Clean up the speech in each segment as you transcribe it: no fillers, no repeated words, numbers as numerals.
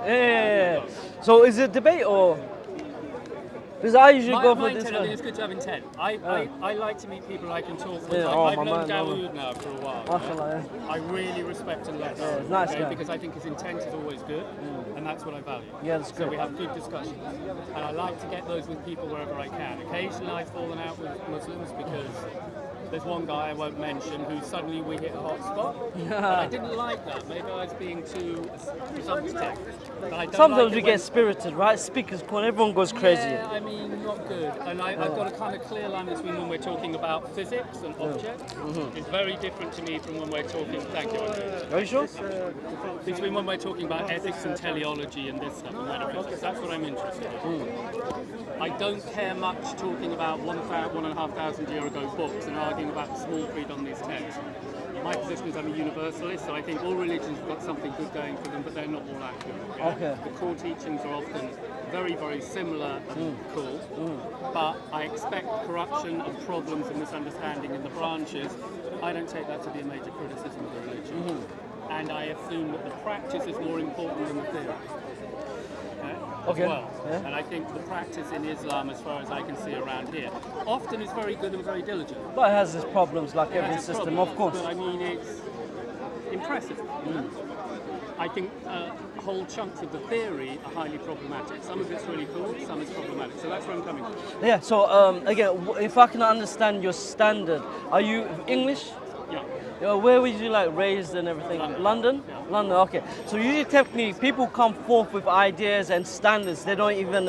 Yeah. So is it debate or? Because I usually go for my this intent, I one. think it's good to have intent. I like to meet people I can talk with. Yeah, I've my known man, Dawah now for a while. Mashallah, I really respect and love it's nice guy. because I think his intent is always good, and that's what I value. Yeah, that's So good. we have good discussions, and I like to get those with people wherever I can. Occasionally I've fallen out with Muslims because there's one guy I won't mention who suddenly we hit a hot spot. And I didn't like that. Maybe I was being too presumptive. But I don't Sometimes like we it get spirited, right? Speakers call, everyone goes crazy. Yeah, I mean, not good. And I've got a kind of clear line between when we're talking about physics and objects. It's very different to me from when we're talking. Thank you. Are you sure? Between when we're talking about ethics and teleology and this stuff and metaphysics. That's what I'm interested in. I don't care much talking about 1,500 year ago books and arguing about the small print on these texts. My position is I'm a universalist, so I think all religions have got something good going for them, but they're not all accurate. Yeah? Okay. The core teachings are often very, very similar and cool, but I expect corruption and problems and misunderstanding in the branches. I don't take that to be a major criticism of the religion. And I assume that the practice is more important than the theory. Okay. As well. Yeah. And I think the practice in Islam, as far as I can see around here, often is very good and very diligent. But it has its problems like It every has its system, problems, of course. But I mean, it's impressive. I think whole chunks of the theory are highly problematic. Some of it's really cool, some is problematic. So that's where I'm coming from. Yeah, so again, if I can understand your standard, are you English? Yeah. Where were you like raised and everything? London? Yeah. London, okay. So usually technically people come forth with ideas and standards they don't even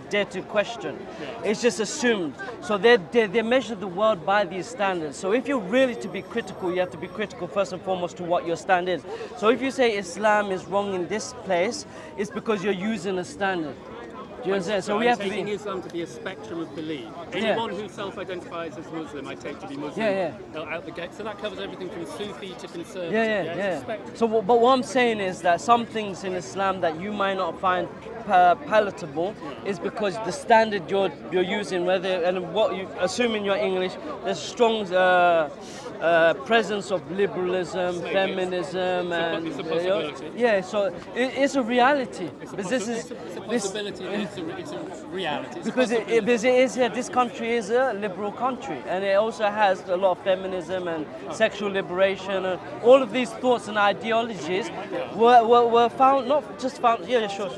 dare to question. Yeah. It's just assumed. So they measure the world by these standards. So if you're really to be critical, you have to be critical first and foremost to what your stand is. So if you say Islam is wrong in this place, it's because you're using a standard. Do you understand? So we have to taking be... Islam to be a spectrum of belief. Anyone who self-identifies as Muslim, I take to be Muslim. Out the gate. So that covers everything from Sufi to conservative. It's a spectrum. So, but what I'm saying is that some things in Islam that you might not find palatable is because the standard you're using, whether and what you assuming you're English, there's strong presence of liberalism, feminism, and it's a possibility. so it's a reality. It's a possibility. It's a reality. It's because this country is a liberal country, and it also has a lot of feminism and sexual liberation, and all of these thoughts and ideologies were found, not just found. Sure.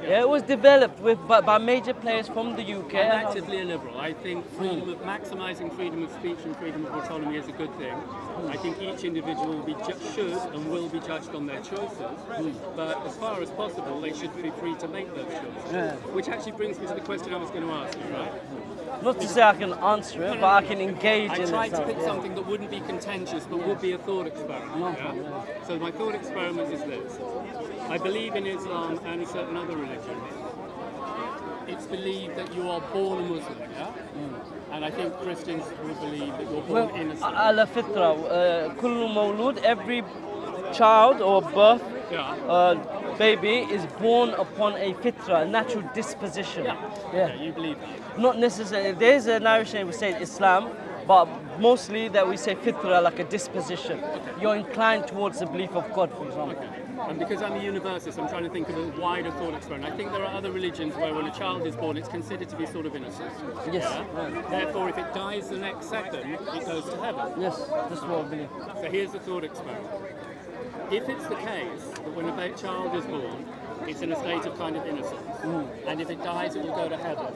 It was developed by major players from the UK. I'm actively a liberal. I think maximising freedom of speech and freedom of autonomy is a good thing. I think each individual should and will be judged on their choices, but as far as possible, they should be free to make those choices. Which actually brings me to the question I was going to ask you, right? Not to say I can answer it, but I can engage in it. I tried to pick something that wouldn't be contentious, but would be a thought experiment. So my thought experiment is this. I believe in Islam and certain other religions. It's believed that you are born a Muslim, and I think Christians will believe that you're born innocent. Ala fitra, kullu mawlud, every child or birth baby is born upon a fitra, a natural disposition. You believe that? Not necessarily. There's a narration we say Islam, but mostly that we say fitra, like a disposition. You're inclined towards the belief of God, for example. And because I'm a universalist, I'm trying to think of a wider thought experiment. I think there are other religions where when a child is born, it's considered to be sort of innocent. Yes. Therefore, if it dies the next second, it goes to heaven. Yes, that's what I believe. So here's the thought experiment. If it's the case that when a child is born, it's in a state of kind of innocence, and if it dies, it will go to heaven.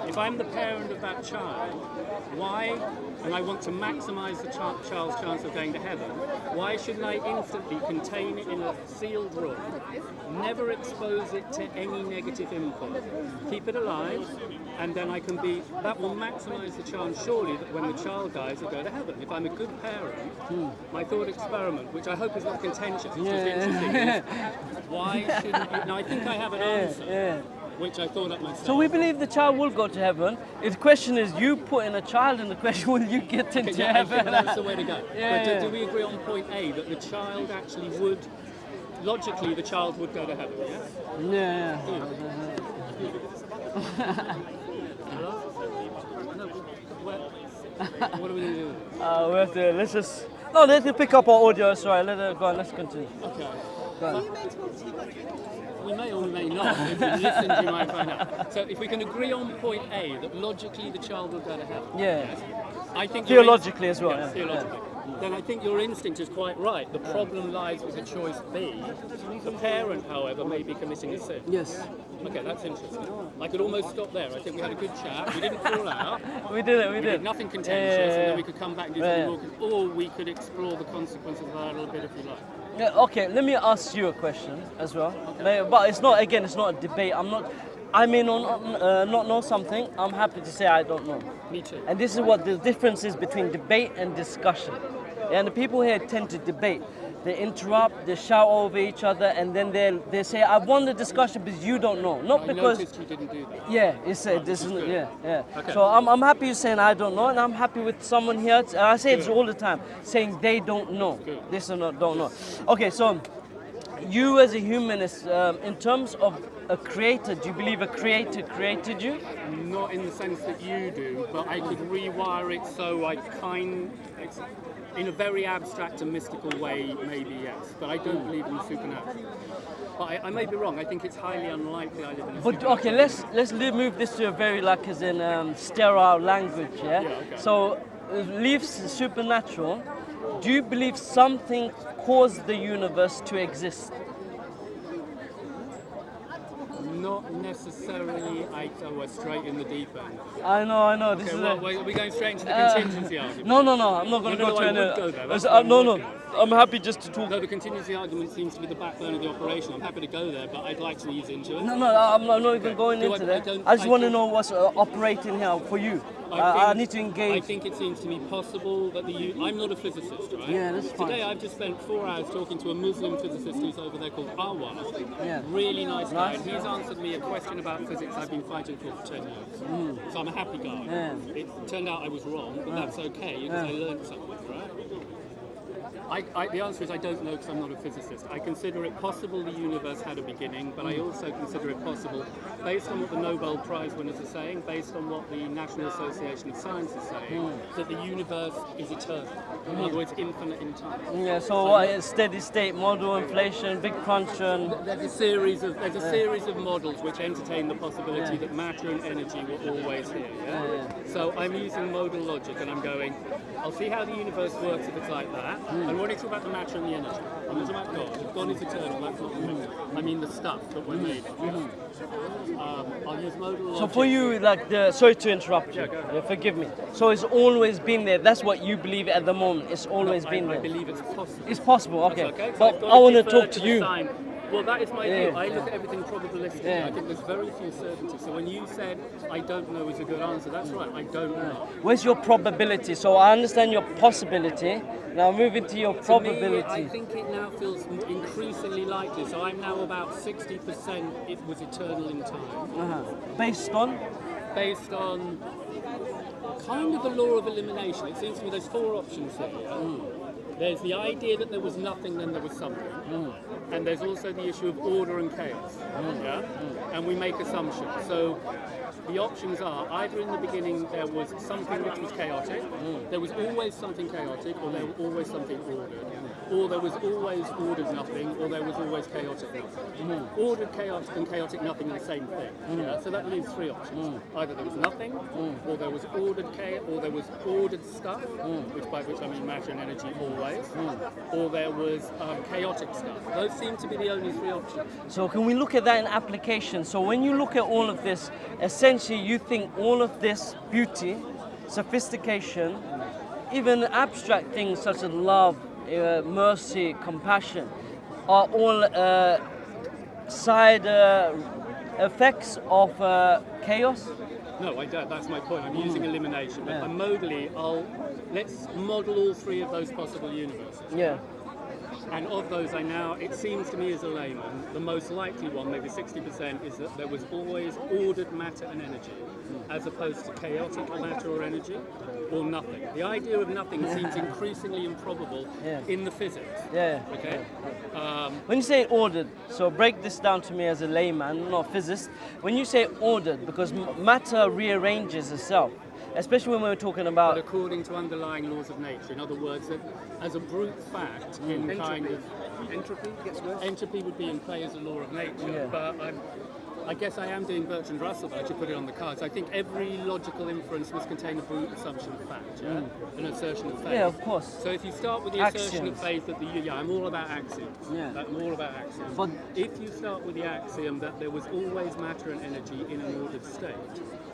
If I'm the parent of that child, why, and I want to maximise the child's chance of going to heaven, why shouldn't I instantly contain it in a sealed room, never expose it to any negative input, keep it alive, and then that will maximise the chance, surely, that when the child dies, it'll go to heaven. If I'm a good parent, my thought experiment, which I hope is not contentious, it's just interesting, is why shouldn't you? Now, I think I have an answer, which I thought up myself. So we believe the child will go to heaven. The question is, you put in a child in the question, will you get into heaven? I think that's the way to go. But do we agree on point A, that the child actually would, logically, the child would go to heaven, yes? What are we going to do? We have to, let's pick up our audio, sorry, let it go on, let's continue. Okay. Go on. we may or we may not. If you listen, you might find out. So if we can agree on point A, that logically the child will go to heaven. Yeah. Yes, I think Theologically as well. Yes, theologically. Then I think your instinct is quite right. The problem lies with the choice B. The parent, however, may be committing a sin. Yes. Okay, that's interesting. I could almost stop there. I think we had a good chat. We didn't fall out. We did. We did nothing contentious, and then we could come back and do something more. Or we could explore the consequences of that a little bit if you like. Yeah, okay, let me ask you a question as well. Okay. But it's not a debate. I may not know something. I'm happy to say I don't know. Me too. And this is what the difference is between debate and discussion. And the people here tend to debate. They interrupt, they shout over each other, and then they say, "I won the discussion because you don't know." Not because. I noticed you didn't do that. Yeah, this isn't. Yeah. Okay. So I'm happy you're saying I don't know, and I'm happy with someone here. And I say this all the time, saying they don't know. Good. This or not, don't know. Okay, so you as a humanist, in terms of a creator, do you believe a creator created you? Not in the sense that you do, but I could rewire it so it's in a very abstract and mystical way, maybe yes. But I don't believe in the supernatural. But I may be wrong. I think it's highly unlikely I live in a But okay, let's move this to a very sterile language. Yeah. Okay. So leave supernatural. Do you believe something caused the universe to exist? Not necessarily. We're straight in the deep end. I know. This Okay, is are we going straight into the contingency argument? No. I'm not going to go to any. Go there. That's what No. I'm happy just to talk. No, the contingency argument seems to be the backbone of the operation. I'm happy to go there, but I'd like to ease into it. No, I'm not even going into that. I just want to know what's operating here for you. I need to engage. I think it seems to me possible that I'm not a physicist, right? Yeah, that's fine. Today I've just spent 4 hours talking to a Muslim physicist who's over there called Dawah. Yeah. Really nice guy. And he's answered me a question about physics I've been fighting for 10 years. So I'm a happy guy. Yeah. It turned out I was wrong, but that's okay because I learned something, right? The answer is I don't know because I'm not a physicist. I consider it possible the universe had a beginning, but I also consider it possible, based on what the Nobel Prize winners are saying, based on what the National Association of Science is saying, that the universe is eternal. In other words, infinite in time. Yeah. So what is steady state model, inflation, big crunch, and there's a series of models which entertain the possibility that matter and energy were always here. Yeah? So I'm using modal logic, and I'm going, I'll see how the universe works if it's like that. And when it's about the matter and the energy, I'm not talking about God. God is eternal, that's not the matter. I mean the stuff that we're made of. I'll use modal logic. So for you, sorry to interrupt you. Forgive me. So it's always been there. That's what you believe at the moment. It's always been there. I believe it's possible. It's possible. Okay. Okay. So But I want to talk to you. Well, that is my view. I look at everything probabilistically. I think there's very few certainties. So when you said, I don't know is a good answer, that's right, I don't know. Where's your probability? So I understand your possibility. Now moving to your probability. To me, I think it now feels increasingly likely. So I'm now about 60% it was eternal in time. Based on? Based on kind of the law of elimination. It seems to me there's 4 options here. There's the idea that there was nothing, then there was something. And there's also the issue of order and chaos. Yeah? And we make assumptions. So the options are either in the beginning there was something which was chaotic, there was always something chaotic, or there was always something ordered. Or there was always ordered nothing, or there was always chaotic nothing. Ordered chaos and chaotic nothing are the same thing. Yeah? So that leaves 3 options. Either there was nothing, or there was ordered chaos, or there was ordered stuff, by which I mean matter and energy always, or there was chaotic stuff. Those seem to be the only 3 options. So can we look at that in application? So when you look at all of this, essentially you think all of this beauty, sophistication, even abstract things such as love, mercy, compassion, are all side effects of chaos? No, I don't. That's my point. I'm using elimination. But modally, let's model all 3 of those possible universes. Yeah. And of those, it seems to me as a layman, the most likely one, maybe 60%, is that there was always ordered matter and energy, as opposed to chaotic matter or energy, or nothing. The idea of nothing seems increasingly improbable in the physics. Yeah. Okay. When you say ordered, so break this down to me as a layman, not a physicist. When you say ordered, because matter rearranges itself, especially when we're talking about... But according to underlying laws of nature, in other words, that as a brute fact, in kind of Entropy gets worse. Entropy would be in play as a law of nature, Yeah. but I guess I am doing Bertrand Russell, but I should put it on the cards. I think every logical inference must contain a brute assumption of fact, an assertion of faith. Yeah, of course. So if you start with the assertion of Axioms. faith that I'm all about axioms. Yeah. I'm all about axioms. But- if you start with the axiom that there was always matter and energy in an ordered state,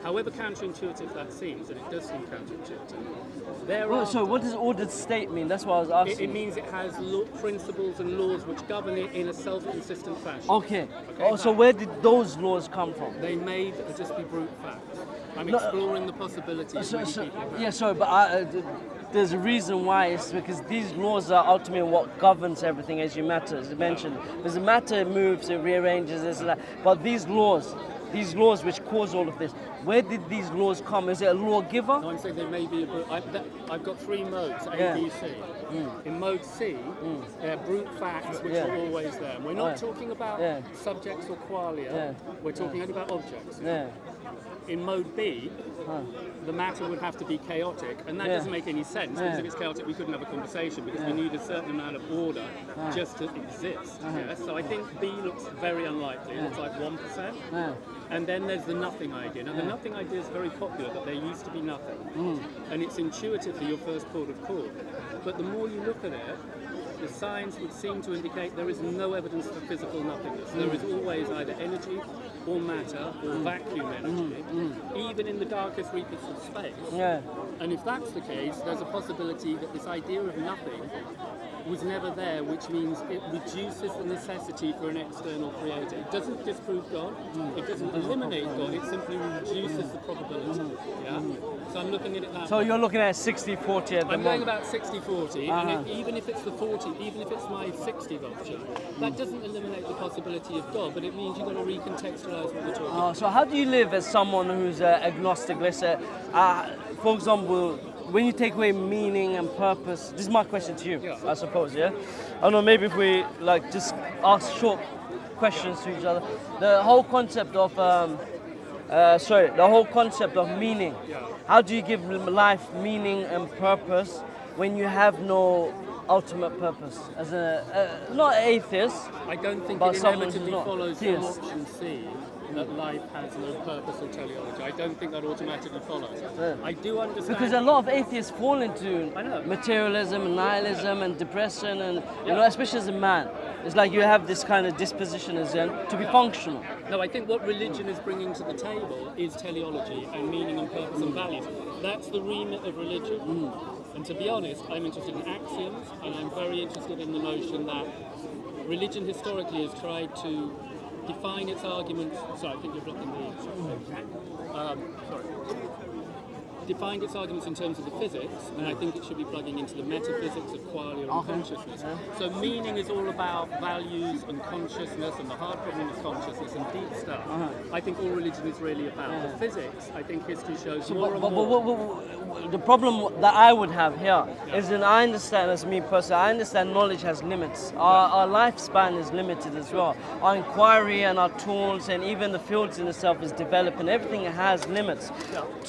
however counterintuitive that seems, and it does seem counterintuitive, Well, so what does ordered state mean? That's what I was asking. it means it has principles and laws which govern it in a self-consistent fashion. Okay. Oh, so where did those laws come from? They may just be brute fact. I'm exploring the possibility of many people have. Yeah, sorry, but there's a reason why. It's because these laws are ultimately what governs everything, as you mentioned. Because the matter moves, it rearranges this and that. But these laws which cause all of this, where did these laws come? Is it a lawgiver? No, I'm saying they may be. I've got three modes: A, B, C. In mode C, there are brute facts which are always there. And we're not talking about subjects or qualia. We're talking only about objects. Yeah. In mode B, the matter would have to be chaotic, and that doesn't make any sense, because if it's chaotic we couldn't have a conversation, because we need a certain amount of order just to exist. So I think B looks very unlikely. It looks like 1%. And then there's the nothing idea. Now the nothing idea is very popular, that there used to be nothing. And it's intuitively your first port of call. But the more you look at it, the science would seem to indicate there is no evidence for physical nothingness. There is always either energy or matter or vacuum energy, even in the darkest reaches of space. Yeah. And if that's the case, there's a possibility that this idea of nothing was never there, which means it reduces the necessity for an external creator. It doesn't disprove God, it doesn't eliminate God, it simply reduces the probability. Yeah? So I'm looking at it that So way. you're looking at 60-40 at the I'm moment. going about 60-40, and even if it's the 40, even if it's my 60 vulture, that doesn't eliminate the possibility of God, but it means you've got to recontextualize what we're talking about. So how do you live as someone who's agnostic? Let's say, for example, when you take away meaning and purpose, this is my question to you, I suppose, yeah? I don't know, maybe if we just ask short questions to each other. The whole concept of, meaning. How do you give life meaning and purpose when you have no ultimate purpose? As not an atheist, I don't think but it someone who's inevitably not follows from theist. option C that life has no purpose or teleology. I don't think that automatically follows. I do understand. Because a lot of atheists fall into I know. materialism and nihilism and depression, and especially as a man, it's like you have this kind of disposition as to be functional. No, I think what religion is bringing to the table is teleology and meaning and purpose and values. That's the remit of religion. And to be honest, I'm interested in axioms, and I'm very interested in the notion that religion historically has tried to define its arguments. Sorry, I think you're blocking the. Sorry. Defined its arguments in terms of the physics, and I think it should be plugging into the metaphysics of qualia and consciousness. So meaning is all about values and consciousness, and the hard problem is consciousness and deep stuff. I think all religion is really about. The physics, I think history shows more and more. The problem that I would have here is that I understand, as me personally, I understand knowledge has limits. Our lifespan is limited as well. Our inquiry and our tools and even the fields in itself is developing. Everything has limits.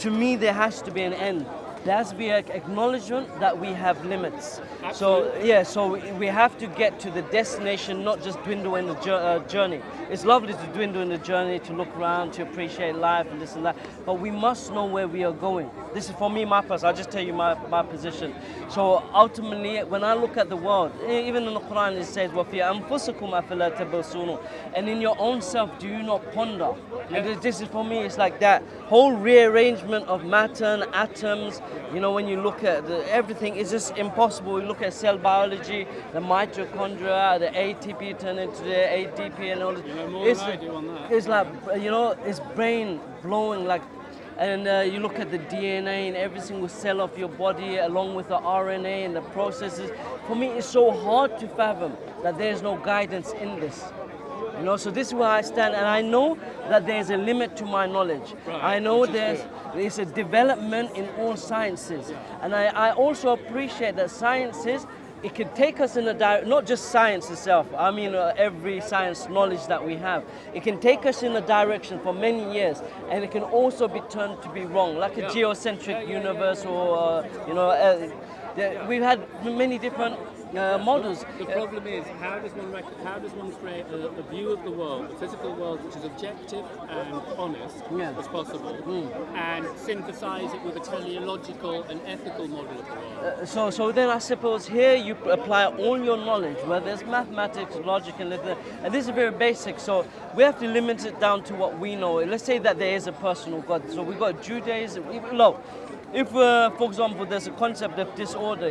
To me, there has to be an end. There has to be an acknowledgement that we have limits. Absolutely. So we have to get to the destination, not just dwindle in the journey. It's lovely to dwindle in the journey, to look around, to appreciate life and this and that, but we must know where we are going. This is for me, my person. I'll just tell you my position. So ultimately, when I look at the world, even in the Quran it says, وَفِي أَنفُسِكُمْ أَفَلَا تَبْصِرُونَ, and in your own self, do you not ponder? And this is for me, it's like that whole rearrangement of matter and atoms. When you look at everything, it's just impossible. You look at cell biology, the mitochondria, the ATP turn into the ADP and all this. You know more than I do on that. It's like, it's brain blowing like, and you look at the DNA in every single cell of your body along with the RNA and the processes. For me, it's so hard to fathom that there's no guidance in this. So this is where I stand, and I know that there's a limit to my knowledge. Right, I know there's a development in all sciences, and I also appreciate that sciences, it can take us in a not just science itself, I mean every science knowledge that we have, it can take us in a direction for many years, and it can also be turned to be wrong, like a geocentric universe or, we've had many different models. The problem is, how does one create a view of the world, the physical world, which is objective and honest as possible, and synthesize it with a teleological and ethical model of the world? So then I suppose here you apply all your knowledge, whether it's mathematics, logic, and and this is very basic. So we have to limit it down to what we know. Let's say that there is a personal God. So we got Judaism. Look, if, for example, there's a concept of disorder,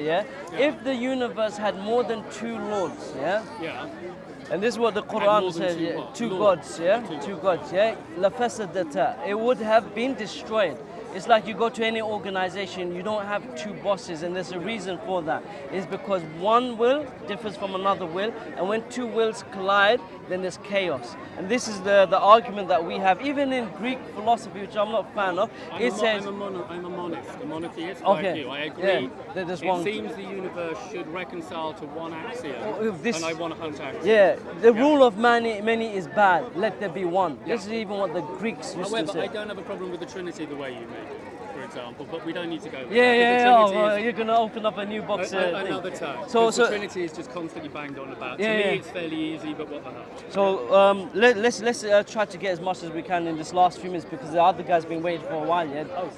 if the universe had more than two lords, and this is what the Quran says, two gods, two gods, لَفَسَدَتَا, it would have been destroyed. It's like you go to any organization, you don't have two bosses, and there's a reason for that. It's because one will differs from another will, and when two wills collide, then there's chaos. And this is the argument that we have, even in Greek philosophy, which I'm not a fan of. I'm a monist, a monotheist. Okay. Like you. I agree. It seems the universe should reconcile to one axiom, and I want to hunt axiom. Yeah, the rule of many is bad. Let there be one. This is even what the Greeks used to say. However, I don't have a problem with the Trinity the way you make it, for example, but we don't need to go there. You're going to open up a new box. Another time. So the Trinity is just constantly banged on about. To me, it's fairly easy, but what the hell? So let's try to get as much as we can in this last few minutes, because the other guy's been waiting for a while.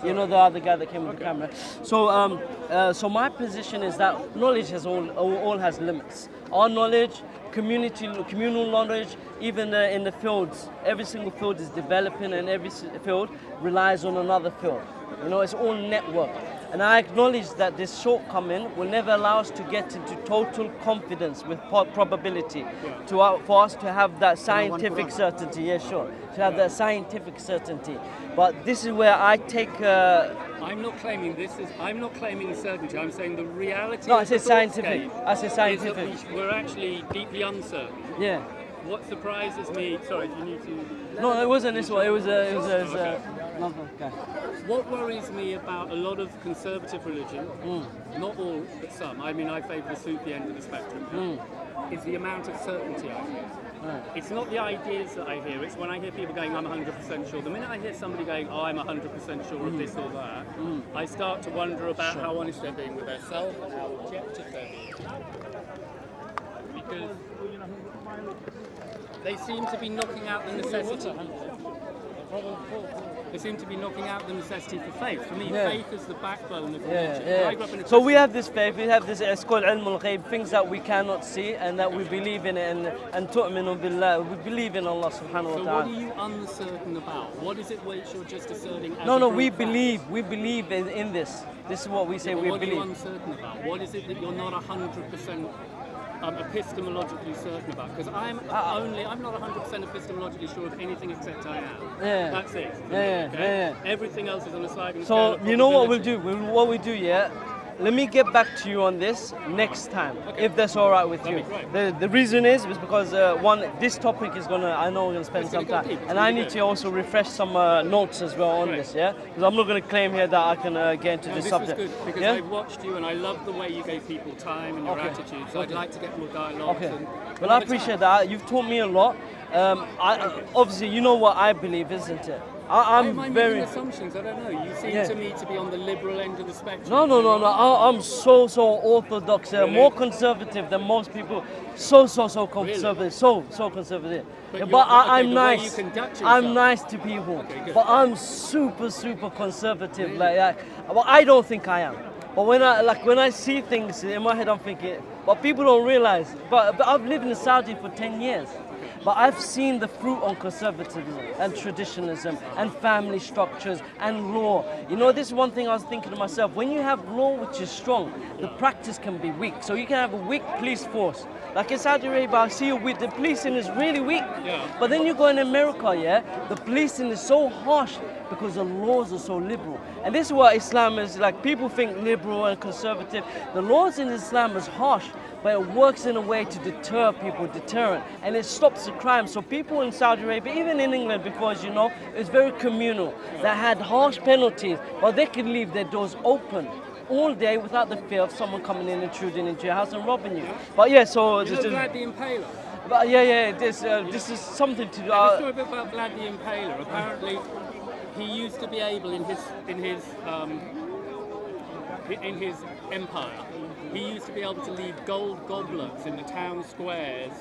You know, the other guy that came with the camera. So my position is that knowledge has all has limits. Our knowledge, communal knowledge, even in the fields, every single field is developing, and every field relies on another field. You know, it's all network. And I acknowledge that this shortcoming will never allow us to get into total confidence with probability, for us to have that scientific certainty. Yeah, sure. To have that scientific certainty. But this is where I take... I'm not claiming certainty. I'm saying the reality. No, I say scientific. I say scientific. Is that we're actually deeply uncertain. Yeah. What surprises me... Sorry, do you need to... No, it wasn't this one. It was another guy. What worries me about a lot of conservative religion, not all, but some, I mean I favour the Sufi end of the spectrum, is the amount of certainty I hear. It's not the ideas that I hear, it's when I hear people going, I'm 100% sure. The minute I hear somebody going, oh, I'm 100% sure of this or that, I start to wonder about how honest they're being with themselves and how objective they're being. Because they seem to be knocking out the necessity. They seem to be knocking out the necessity for faith. For me, faith is the backbone of religion. I grew up in a So we have this faith, we have this, it's called ilm al-ghayb, things that we cannot see and that we believe in it, and tu'minu billah, we believe in Allah subhanahu wa ta'ala. So what are you uncertain about? What is it which you're just asserting as No, we believe in this. This is what we say, we what believe. What are you uncertain about? What is it that you're not 100% epistemologically certain about? Because I'm not 100% epistemologically sure of anything except I am. That's it. Everything else is on a sliding scale. So you know what we'll do? What we do, let me get back to you on this next time, if that's all right with you. The reason is because one, this topic is I know we're gonna spend some time, and I need to also refresh some notes as well on this, because I'm not gonna claim here that I can get into this subject. Was good because I've watched you and I love the way you gave people time and your attitude. So I'd like to get more dialogue. Well, I appreciate that. You've taught me a lot. Obviously, you know what I believe, isn't it? I'm very making assumptions. I don't know. You seem to me to be on the liberal end of the spectrum. No. I'm so orthodox. Really? More conservative than most people. So conservative. Really? So conservative. But I'm nice. I'm nice to people. Okay, but I'm super conservative. Really? Like that. Well, I don't think I am. But when I see things in my head, I'm thinking. But people don't realize. But I've lived in Saudi for 10 years. But I've seen the fruit on conservatism and traditionalism and family structures and law. You know, this is one thing I was thinking to myself. When you have law which is strong, the practice can be weak. So you can have a weak police force. Like in Saudi Arabia, I see the policing is really weak. But then you go in America, the policing is so harsh because the laws are so liberal. And this is what Islam is like. People think liberal and conservative. The laws in Islam is harsh, but it works in a way to deter people, deterrent, and it stops the crime. So people in Saudi Arabia, even in England before, as you know, it's very communal. They had harsh penalties, but they could leave their doors open all day without the fear of someone coming in, intruding into your house and robbing you. But so... You know Vlad the Impaler? But this is something to do... I saw a bit about Vlad the Impaler. Apparently, he used to be able in his empire he used to be able to leave gold goblets in the town squares,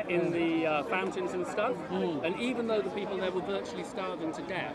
in the fountains and stuff. And even though the people there were virtually starving to death,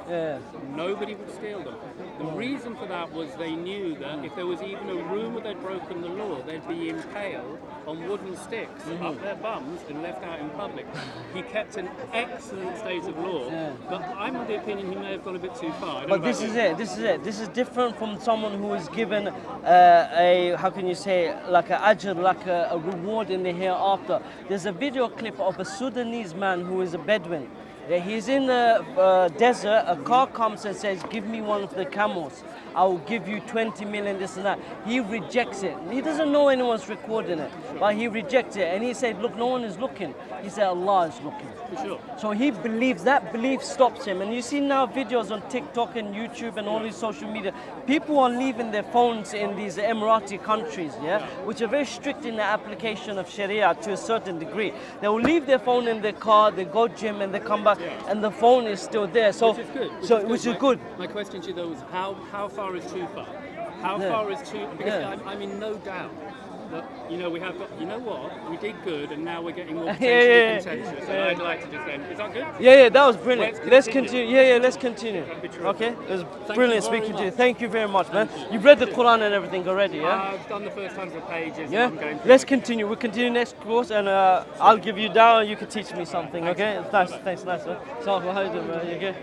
nobody would steal them. The reason for that was they knew that if there was even a rumour they'd broken the law, they'd be impaled on wooden sticks up their bums and left out in public. He kept an excellent state of law, but I'm of the opinion he may have gone a bit too far. But this is it. This is different from someone who is given a, how can you say, like a ajr, like a reward in the hereafter. There's a video clip of a Sudanese man who is a Bedouin. He's in the desert, a car comes and says, give me one of the camels. I will give you 20 million, this and that. He rejects it. He doesn't know anyone's recording it, but he rejects it. And he said, look, no one is looking. He said, Allah is looking. For sure. So he believes, that belief stops him. And you see now videos on TikTok and YouTube and all these social media. People are leaving their phones in these Emirati countries, which are very strict in the application of Sharia to a certain degree. They will leave their phone in their car, they go gym and they come back and the phone is still there. So, which is good. My question to you though is how far is too far? How far is too? Because I'm in no doubt that we have got. You know what? We did good, and now we're getting more potentially contentious. And I'd like to just end. Is that good? Yeah, that was brilliant. Let's continue. Let's continue. Okay, it was brilliant speaking to you. Thank you very much, man. You've read the Quran and everything already, yeah? I've done the first 100 pages. Yeah. And I'm going Let's continue. We'll continue next course, and I'll give you down. You can teach me something. Okay? Thanks. Nice. So how you doing, man? You okay?